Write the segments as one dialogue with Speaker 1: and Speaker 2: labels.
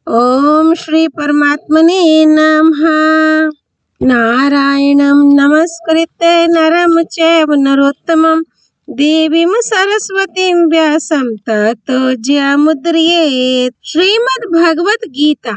Speaker 1: ओम श्री परमात्मने नमः। नारायणं नमस्कृत्य नरं चैव नरोत्तमं देवीं सरस्वतीं व्यासं ततो जयमुदीरयेत्। श्रीमद् भगवत गीता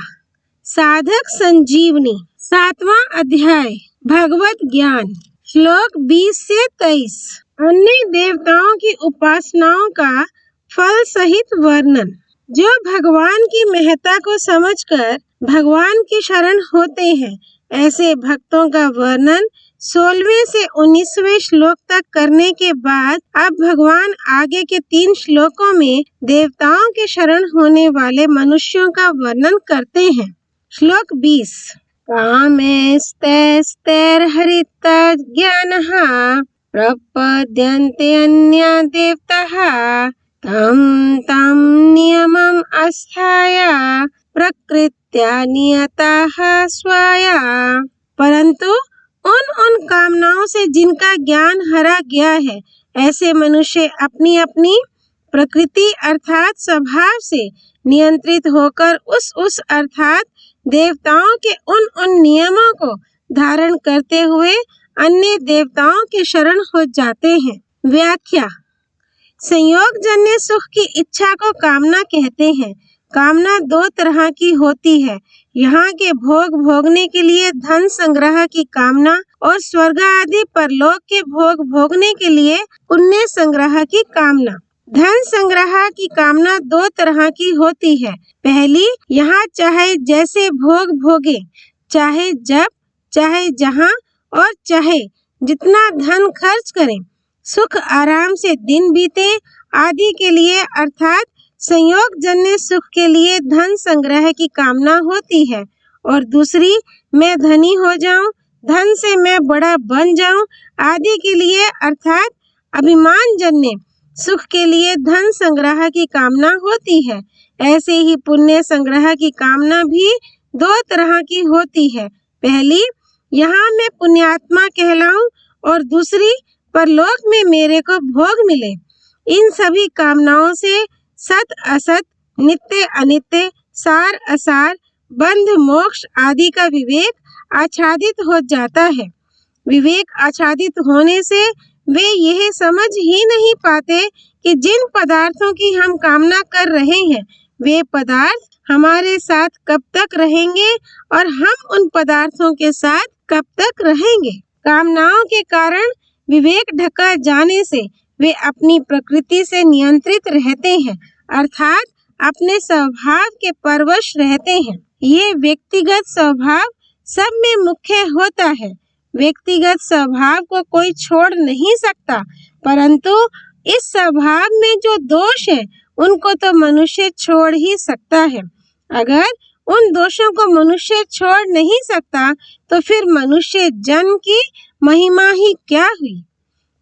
Speaker 1: साधक संजीवनी 7वां अध्याय भगवत ज्ञान श्लोक 20 से 23। अन्य देवताओं की उपासनाओं का फल सहित वर्णन। जो भगवान की महत्ता को समझकर भगवान की शरण होते हैं, ऐसे भक्तों का वर्णन 16वें से 19वें श्लोक तक करने के बाद अब भगवान आगे के 3 श्लोकों में देवताओं के शरण होने वाले मनुष्यों का वर्णन करते हैं। श्लोक 20। कामैस्तैस्तैर्हरित ज्ञानः प्रपद्यन्ते अन्या देवताः तं नियमम् आस्थाय प्रकृत्या नियताः स्वाया। परंतु उन कामनाओं से जिनका ज्ञान हरा गया है, ऐसे मनुष्य अपनी अपनी प्रकृति अर्थात स्वभाव से नियंत्रित होकर उस अर्थात देवताओं के उन नियमों को धारण करते हुए अन्य देवताओं के शरण हो जाते हैं। व्याख्या। संयोग जन्य सुख की इच्छा को कामना कहते हैं। कामना 2 तरह की होती है, यहाँ के भोग भोगने के लिए धन संग्रह की कामना और स्वर्ग आदि परलोक के भोग भोगने के लिए पुण्य संग्रह की कामना। धन संग्रह की कामना 2 तरह की होती है। पहली, यहाँ चाहे जैसे भोग भोगे, चाहे जब, चाहे जहाँ और चाहे जितना धन खर्च करें, सुख आराम से दिन बीते आदि के लिए अर्थात संयोग जन्य सुख के लिए धन संग्रह की कामना होती है। और दूसरी, मैं धनी हो जाऊं, धन से मैं बड़ा बन जाऊं आदि के लिए अर्थात अभिमान जन्य सुख के लिए धन संग्रह की कामना होती है। ऐसे ही पुण्य संग्रह की कामना भी 2 तरह की होती है। पहली, यहाँ मैं पुण्यात्मा कहलाऊं और दूसरी, परलोक में मेरे को भोग मिले। इन सभी कामनाओं से सत असत, नित्य अनित्य, सार असार, बंध मोक्ष आदि का विवेक आच्छादित हो जाता है। विवेक आच्छादित होने से वे यह समझ ही नहीं पाते कि जिन पदार्थों की हम कामना कर रहे हैं, वे पदार्थ हमारे साथ कब तक रहेंगे और हम उन पदार्थों के साथ कब तक रहेंगे। कामनाओं के कारण विवेक ढका जाने से वे अपनी प्रकृति से नियंत्रित रहते हैं, अर्थात अपने स्वभाव के परवश रहते हैं। ये व्यक्तिगत स्वभाव सब में मुख्य होता है। व्यक्तिगत स्वभाव को कोई छोड़ नहीं सकता, परंतु इस स्वभाव में जो दोष है उनको तो मनुष्य छोड़ ही सकता है। अगर उन दोषों को मनुष्य छोड़ नहीं सकता तो फिर मनुष्य जन्म की महिमा ही क्या हुई।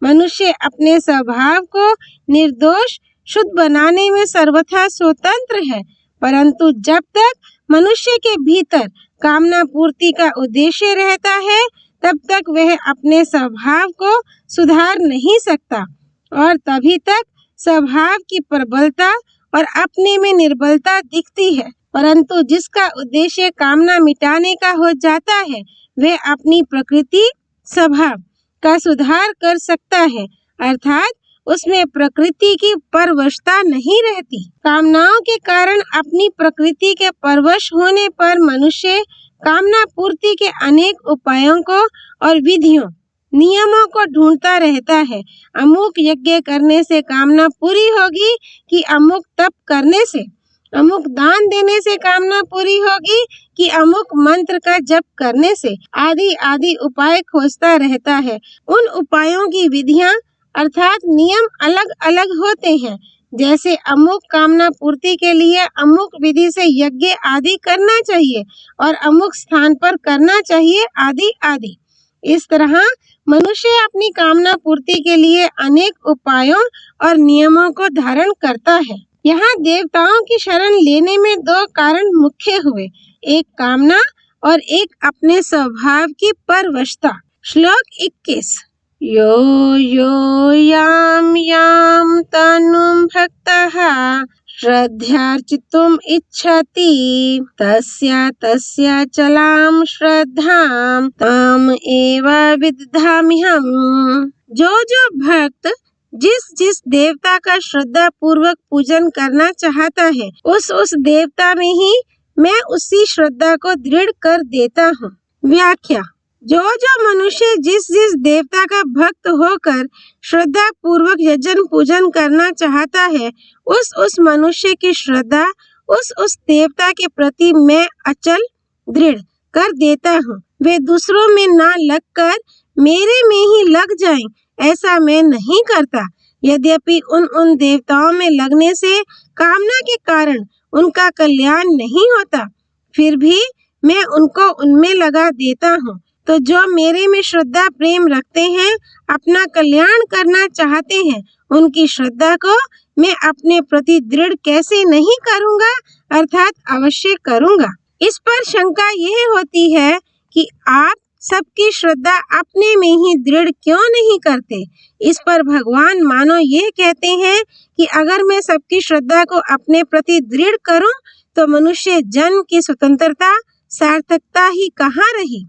Speaker 1: मनुष्य अपने स्वभाव को निर्दोष शुद्ध बनाने में सर्वथा स्वतंत्र है, परंतु जब तक मनुष्य के भीतर कामना पूर्ति का उद्देश्य रहता है, तब तक वह अपने स्वभाव को सुधार नहीं सकता और तभी तक स्वभाव की प्रबलता और अपने में निर्बलता दिखती है। परंतु जिसका उद्देश्य कामना मिटाने का हो जाता है, वह अपनी प्रकृति स्वभाव का सुधार कर सकता है, अर्थात उसमें प्रकृति की परवशता नहीं रहती। कामनाओं के कारण अपनी प्रकृति के परवश होने पर मनुष्य कामना पूर्ति के अनेक उपायों को और विधियों नियमों को ढूंढता रहता है। अमुक यज्ञ करने से कामना पूरी होगी कि अमुक तप करने से, अमुक दान देने से कामना पूरी होगी कि अमुक मंत्र का जप करने से, आदि आदि उपाय खोजता रहता है। उन उपायों की विधियां अर्थात नियम अलग अलग होते हैं, जैसे अमुक कामना पूर्ति के लिए अमुक विधि से यज्ञ आदि करना चाहिए और अमुक स्थान पर करना चाहिए आदि आदि। इस तरह मनुष्य अपनी कामना पूर्ति के लिए अनेक उपायों और नियमों को धारण करता है। यहाँ देवताओं की शरण लेने में 2 कारण मुख्य हुए, एक कामना और एक अपने स्वभाव की परवशता। श्लोक 21। यो याम याम तनुम भक्तः श्रद्धार्चितुम् इच्छति तस्य तस्य चलां श्रद्धां ताम एव विदधाम्यहम्। जो भक्त जिस जिस देवता का श्रद्धा पूर्वक पूजन करना चाहता है उस देवता में ही मैं उसी श्रद्धा को दृढ़ कर देता हूँ। व्याख्या: जो मनुष्य जिस जिस देवता का भक्त होकर श्रद्धा पूर्वक यजन पूजन करना चाहता है उस मनुष्य की श्रद्धा उस देवता के प्रति मैं अचल दृढ़ कर देता हूँ। वे दूसरों में ना लगकर मेरे में ही लग जाएं, ऐसा मैं नहीं करता। यद्यपि उन देवताओं में लगने से कामना के कारण उनका कल्याण नहीं होता, फिर भी मैं उनको उनमें लगा देता हूँ। तो जो मेरे में श्रद्धा प्रेम रखते हैं, अपना कल्याण करना चाहते हैं, उनकी श्रद्धा को मैं अपने प्रति दृढ़ कैसे नहीं करूँगा, अर्थात अवश्य करूँगा। इस पर शंका यह होती है कि आप सबकी श्रद्धा अपने में ही दृढ़ क्यों नहीं करते। इस पर भगवान मानो ये कहते हैं कि अगर मैं सबकी श्रद्धा को अपने प्रति दृढ़ करूं तो मनुष्य जन्म की स्वतंत्रता सार्थकता ही कहाँ रही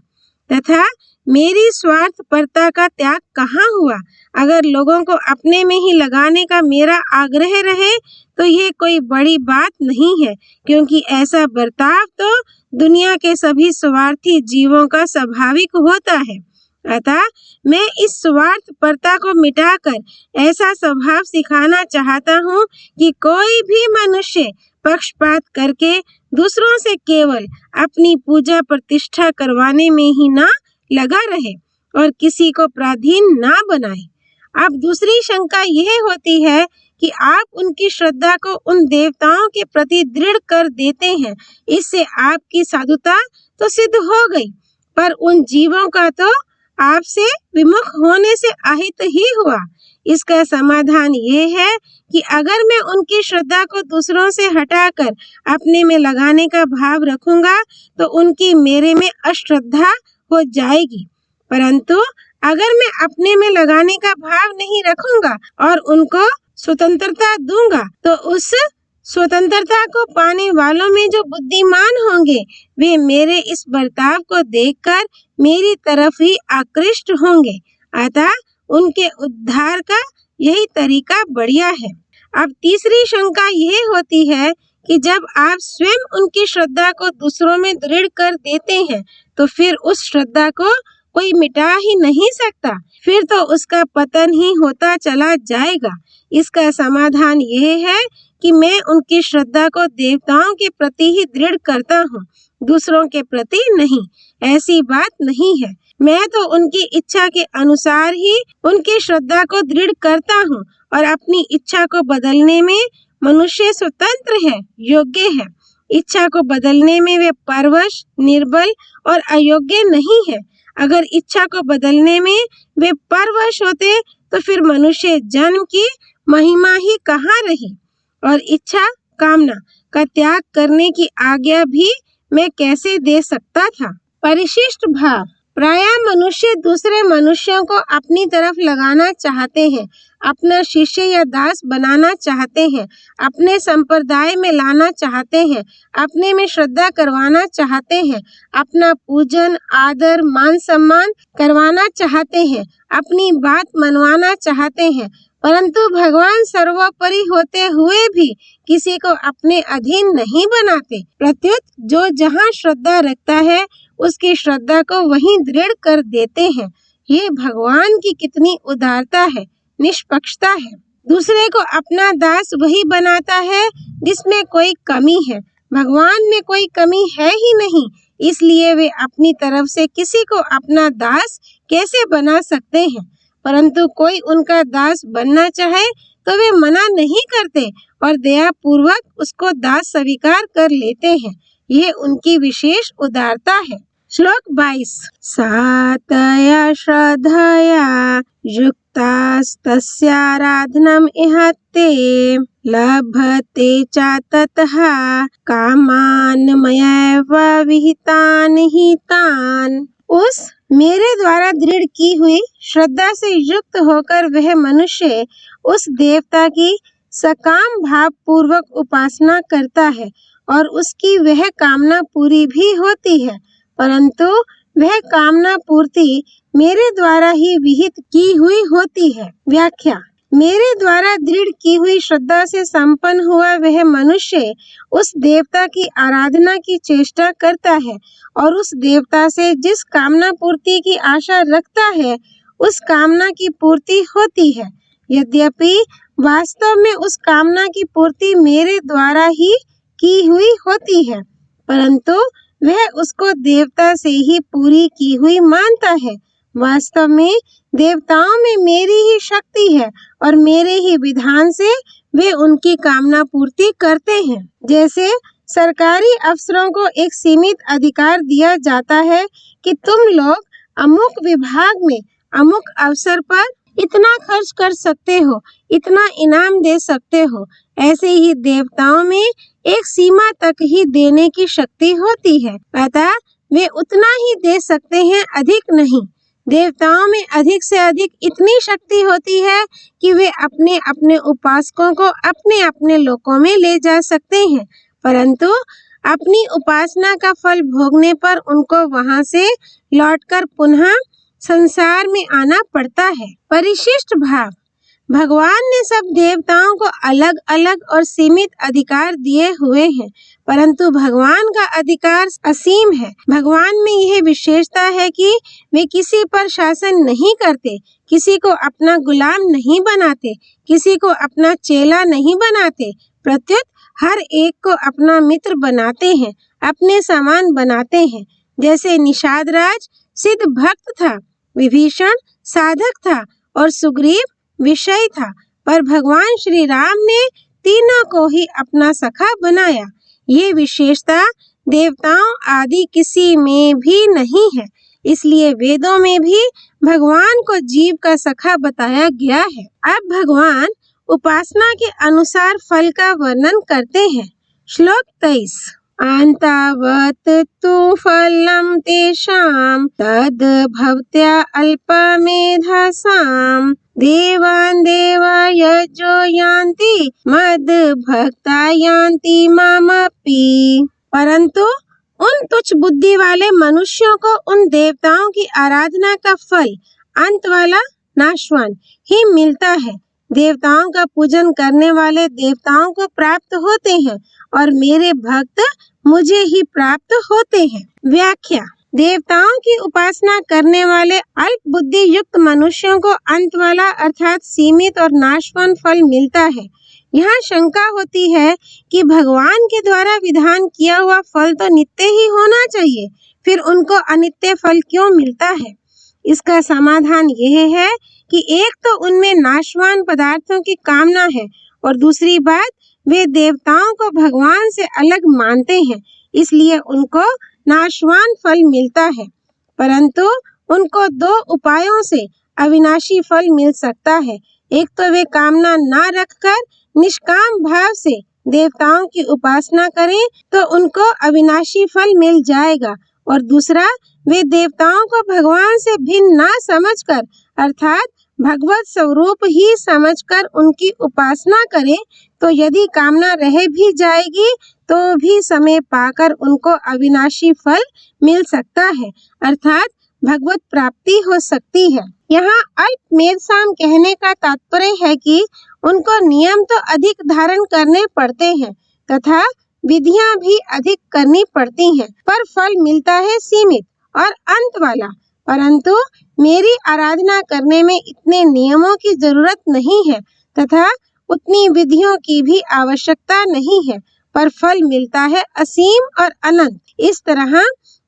Speaker 1: तथा मेरी स्वार्थपरता का त्याग कहाँ हुआ। अगर लोगों को अपने में ही लगाने का मेरा आग्रह रहे तो ये कोई बड़ी बात नहीं है, क्योंकि ऐसा बर्ताव तो दुनिया के सभी स्वार्थी जीवों का स्वाभाविक होता है। अतः मैं इस स्वार्थपरता को मिटाकर ऐसा स्वभाव सिखाना चाहता हूँ कि कोई भी मनुष्य पक्षपात करके दूसरों से केवल अपनी पूजा प्रतिष्ठा करवाने में ही ना लगा रहे और किसी को पराधीन ना बनाए। अब दूसरी शंका यह होती है कि आप उनकी श्रद्धा को उन देवताओं के प्रति दृढ़ कर देते हैं, इससे आपकी साधुता तो सिद्ध हो गई, पर उन जीवों का तो आपसे विमुख होने से अहित ही हुआ। इसका समाधान ये है कि अगर मैं उनकी श्रद्धा को दूसरों से हटाकर अपने में लगाने का भाव रखूंगा तो उनकी मेरे में अश्रद्धा हो जाएगी, परंतु अगर मैं अपने में लगाने का भाव नहीं रखूंगा और उनको स्वतंत्रता दूंगा तो उस स्वतंत्रता को पाने वालों में जो बुद्धिमान होंगे वे मेरे इस बर्ताव को देखकर मेरी तरफ ही आकृष्ट होंगे। अतः उनके उद्धार का यही तरीका बढ़िया है। अब तीसरी शंका यह होती है कि जब आप स्वयं उनकी श्रद्धा को दूसरों में दृढ़ कर देते हैं तो फिर उस श्रद्धा को कोई मिटा ही नहीं सकता, फिर तो उसका पतन ही होता चला जाएगा। इसका समाधान यह है कि मैं उनकी श्रद्धा को देवताओं के प्रति ही दृढ़ करता हूँ, दूसरों के प्रति नहीं। ऐसी बात नहीं है। मैं तो उनकी इच्छा के अनुसार ही उनकी श्रद्धा को दृढ़ करता हूँ और अपनी इच्छा को बदलने में मनुष्य स्वतंत्र है, योग्य है। इच्छा को बदलने में वे परवश, निर्बल और अयोग्य नहीं है। अगर इच्छा को बदलने में वे परवश होते तो फिर मनुष्य जन्म की महिमा ही कहाँ रही और इच्छा कामना का त्याग करने की आज्ञा भी मैं कैसे दे सकता था। परिशिष्ट भाव: प्रायः मनुष्य दूसरे मनुष्यों को अपनी तरफ लगाना चाहते हैं, अपना शिष्य या दास बनाना चाहते हैं, अपने संप्रदाय में लाना चाहते हैं, अपने में श्रद्धा करवाना चाहते हैं, अपना पूजन आदर मान सम्मान करवाना चाहते हैं, अपनी बात मनवाना चाहते हैं, परंतु भगवान सर्वोपरि होते हुए भी किसी को अपने अधीन नहीं बनाते। प्रत्युत जो जहाँ श्रद्धा रखता है उसकी श्रद्धा को वहीं दृढ़ कर देते हैं। ये भगवान की कितनी उदारता है, निष्पक्षता है। दूसरे को अपना दास वही बनाता है जिसमें कोई कमी है। भगवान में कोई कमी है ही नहीं, इसलिए वे अपनी तरफ से किसी को अपना दास कैसे बना सकते हैं। परंतु कोई उनका दास बनना चाहे तो वे मना नहीं करते और दया पूर्वक उसको दास स्वीकार कर लेते हैं। ये उनकी विशेष उदारता है। श्लोक 22। सातया श्रद्धया युक्तास्तस्याराधनम् इहते लभते च ततः कामान् मयैव विहितान् हितान्। उस मेरे द्वारा दृढ़ की हुई श्रद्धा से युक्त होकर वह मनुष्य उस देवता की सकाम भाव पूर्वक उपासना करता है और उसकी वह कामना पूरी भी होती है, परंतु वह कामना पूर्ति मेरे द्वारा ही विहित की हुई होती है। व्याख्या: मेरे द्वारा दृढ़ की हुई श्रद्धा से संपन्न हुआ वह मनुष्य उस देवता की आराधना की चेष्टा करता है और उस देवता से जिस कामना पूर्ति की आशा रखता है उस कामना की पूर्ति होती है। यद्यपि वास्तव में उस कामना की पूर्ति मेरे द्वारा ही की हुई होती है, परंतु वह उसको देवता से ही पूरी की हुई मानता है। वास्तव में देवताओं में मेरी ही शक्ति है और मेरे ही विधान से वे उनकी कामना पूर्ति करते हैं। जैसे सरकारी अफसरों को एक सीमित अधिकार दिया जाता है कि तुम लोग अमुक विभाग में अमुक अवसर पर इतना खर्च कर सकते हो, इतना इनाम दे सकते हो, ऐसे ही देवताओं में एक सीमा तक ही देने की शक्ति होती है, अतः वे उतना ही दे सकते हैं, अधिक नहीं। देवताओं में अधिक से अधिक इतनी शक्ति होती है कि वे अपने अपने उपासकों को अपने अपने लोकों में ले जा सकते हैं, परंतु अपनी उपासना का फल भोगने पर उनको वहां से लौटकर पुनः संसार में आना पड़ता है। परिशिष्ट भाव: भगवान ने सब देवताओं को अलग अलग और सीमित अधिकार दिए हुए हैं, परंतु भगवान का अधिकार असीम है। भगवान में यह विशेषता है कि वे किसी पर शासन नहीं करते, किसी को अपना गुलाम नहीं बनाते, किसी को अपना चेला नहीं बनाते, प्रत्युत हर एक को अपना मित्र बनाते हैं, अपने समान बनाते हैं। जैसे निषाद राज सिद्ध भक्त था, विभीषण साधक था और सुग्रीव विषय था, पर भगवान श्री राम ने तीनों को ही अपना सखा बनाया। ये विशेषता देवताओं आदि किसी में भी नहीं है, इसलिए वेदों में भी भगवान को जीव का सखा बताया गया है। अब भगवान उपासना के अनुसार फल का वर्णन करते हैं। श्लोक 23: आन्तावत् तु फलं तेषां तद् भवत्या अल्पमेधसाम् देवान् देवा यजो यान्ति मद्भक्ता यान्ति मामपि। परंतु उन तुच्छ बुद्धि वाले मनुष्यों को उन देवताओं की आराधना का फल अंत वाला नाशवान ही मिलता है। देवताओं का पूजन करने वाले देवताओं को प्राप्त होते हैं और मेरे भक्त मुझे ही प्राप्त होते हैं। व्याख्या: देवताओं की उपासना करने वाले अल्प बुद्धि युक्त मनुष्यों को अंत वाला अर्थात सीमित और नाशवान फल मिलता है। यहाँ शंका होती है कि भगवान के द्वारा विधान किया हुआ फल तो नित्य ही होना चाहिए, फिर उनको अनित्य फल क्यों मिलता है? इसका समाधान यह है कि एक तो उनमें नाशवान पदार्थों की कामना है और दूसरी बात वे देवताओं को भगवान से अलग मानते हैं, इसलिए उनको नाशवान फल मिलता है। परंतु उनको दो उपायों से अविनाशी फल मिल सकता है। एक तो वे कामना न रखकर निष्काम भाव से देवताओं की उपासना करें तो उनको अविनाशी फल मिल जाएगा, और दूसरा वे देवताओं को भगवान से भिन्न न समझकर अर्थात भगवत स्वरूप ही समझकर उनकी उपासना करें तो यदि कामना रह भी जाएगी तो भी समय पाकर उनको अविनाशी फल मिल सकता है, अर्थात भगवत प्राप्ति हो सकती है। यहाँ अल्प मेधसाम कहने का तात्पर्य है कि उनको नियम तो अधिक धारण करने पड़ते हैं तथा विधियां भी अधिक करनी पड़ती हैं, पर फल मिलता है सीमित और अंत वाला। परंतु मेरी आराधना करने में इतने नियमों की जरूरत नहीं है तथा उतनी विधियों की भी आवश्यकता नहीं है, पर फल मिलता है असीम और अनंत। इस तरह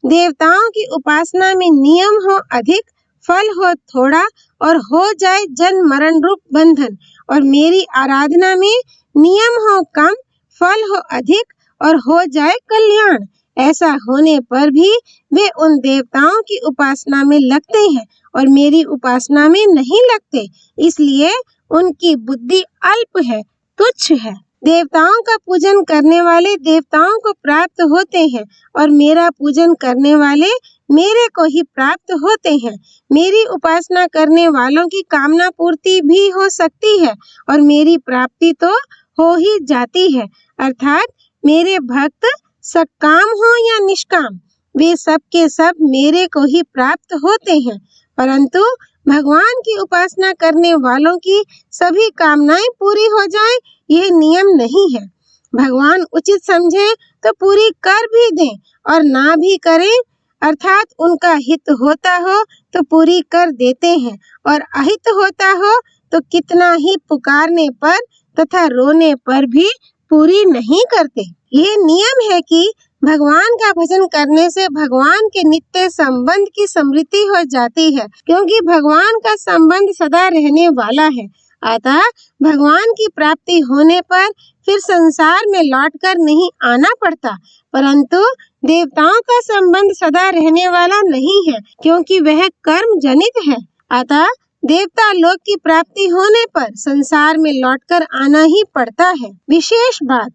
Speaker 1: देवताओं की उपासना में नियम हो अधिक, फल हो थोड़ा और हो जाए जन्म मरण रूप बंधन, और मेरी आराधना में नियम हो कम, फल हो अधिक और हो जाए कल्याण। ऐसा होने पर भी वे उन देवताओं की उपासना में लगते हैं और मेरी उपासना में नहीं लगते, इसलिए उनकी बुद्धि अल्प है, तुच्छ है। देवताओं का पूजन करने वाले देवताओं को प्राप्त होते हैं और मेरा पूजन करने वाले मेरे को ही प्राप्त होते हैं। मेरी उपासना करने वालों की कामना पूर्ति भी हो सकती है और मेरी प्राप्ति तो हो ही जाती है। अर्थात मेरे भक्त सकाम हो या निष्काम, वे सब के सब मेरे को ही प्राप्त होते हैं। परंतु भगवान की उपासना करने वालों की सभी कामनाएं पूरी हो जाएं, यह नियम नहीं है। भगवान उचित समझे तो पूरी कर भी दें और ना भी करें, अर्थात उनका हित होता हो तो पूरी कर देते हैं और अहित होता हो तो कितना ही पुकारने पर तथा रोने पर भी पूरी नहीं करते। ये नियम है कि भगवान का भजन करने से भगवान के नित्य संबंध की स्मृति हो जाती है, क्योंकि भगवान का संबंध सदा रहने वाला है। अतः भगवान की प्राप्ति होने पर फिर संसार में लौटकर नहीं आना पड़ता, परंतु देवताओं का संबंध सदा रहने वाला नहीं है, क्योंकि वह कर्म जनित है। अतः देवता लोक की प्राप्ति होने पर संसार में लौटकर आना ही पड़ता है। विशेष बात,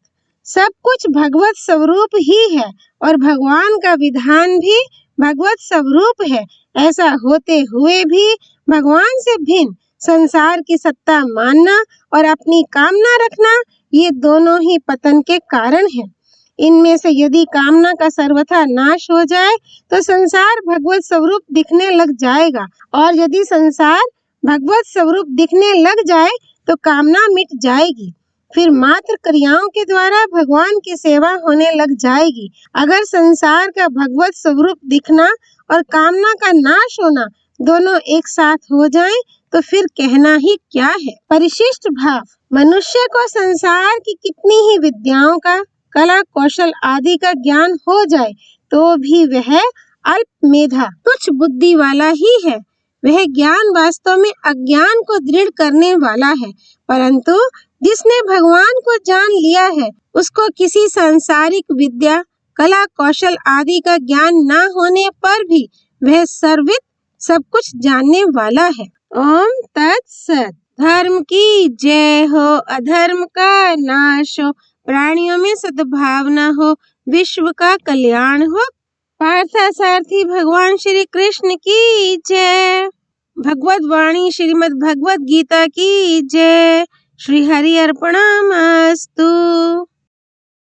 Speaker 1: सब कुछ भगवत स्वरूप ही है और भगवान का विधान भी भगवत स्वरूप है। ऐसा होते हुए भी भगवान से भिन्न संसार की सत्ता मानना और अपनी कामना रखना, ये दोनों ही पतन के कारण हैं। इनमें से यदि कामना का सर्वथा नाश हो जाए तो संसार भगवत स्वरूप दिखने लग जाएगा, और यदि संसार भगवत स्वरूप दिखने लग जाए तो कामना मिट जाएगी। फिर मात्र क्रियाओं के द्वारा भगवान की सेवा होने लग जाएगी। अगर संसार का भगवत स्वरूप दिखना और कामना का नाश होना दोनों एक साथ हो जाएं, तो फिर कहना ही क्या है। परिशिष्ट भाव, मनुष्य को संसार की कितनी ही विद्याओं का, कला कौशल आदि का ज्ञान हो जाए तो भी वह अल्प मेधा तुच्छ बुद्धि वाला ही है। वह ज्ञान वास्तव में अज्ञान को दृढ़ करने वाला है, परंतु जिसने भगवान को जान लिया है उसको किसी सांसारिक विद्या, कला कौशल आदि का ज्ञान न होने पर भी वह सर्वविद सब कुछ जानने वाला है। ओम तत्सत। धर्म की जय हो, अधर्म का नाश हो, प्राणियों में सद्भावना हो, विश्व का कल्याण हो। पार्थसारथी भगवान श्री कृष्ण की जय। भगवत वाणी श्रीमद् भगवत गीता की जय। श्री हरि अर्पणमस्तु।